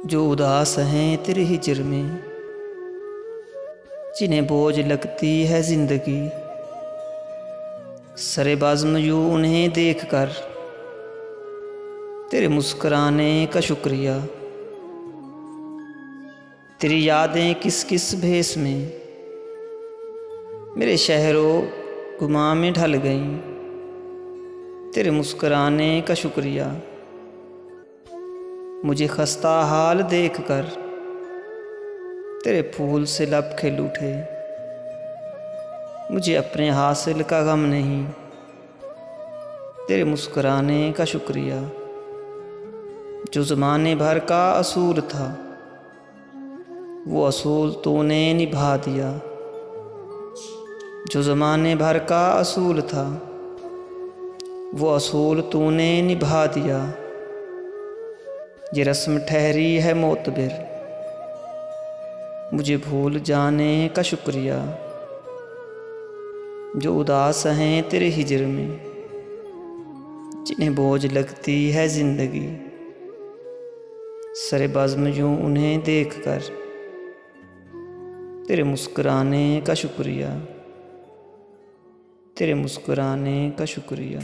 जो उदास हैं तेरे हिजर में, जिन्हें बोझ लगती है जिंदगी, सरे बाज़्म यूं उन्हें देख कर तेरे मुस्कुराने का शुक्रिया। तेरी यादें किस किस भेस में मेरे शहरों गुमा में ढल गईं, तेरे मुस्कुराने का शुक्रिया। मुझे खस्ता हाल देखकर तेरे फूल से लब खिल उठे, मुझे अपने हासिल का गम नहीं, तेरे मुस्कुराने का शुक्रिया। जो ज़माने भर का असूल था वो असूल तूने निभा दिया। जो ज़माने भर का असूल था वो असूल तूने निभा दिया। ये रस्म ठहरी है मोतबिर, मुझे भूल जाने का शुक्रिया। जो उदास हैं तेरे हिजर में, जिन्हें बोझ लगती है ज़िंदगी, सरे बज़्म यूं उन्हें देखकर तेरे मुस्कुराने का शुक्रिया, तेरे मुस्कुराने का शुक्रिया।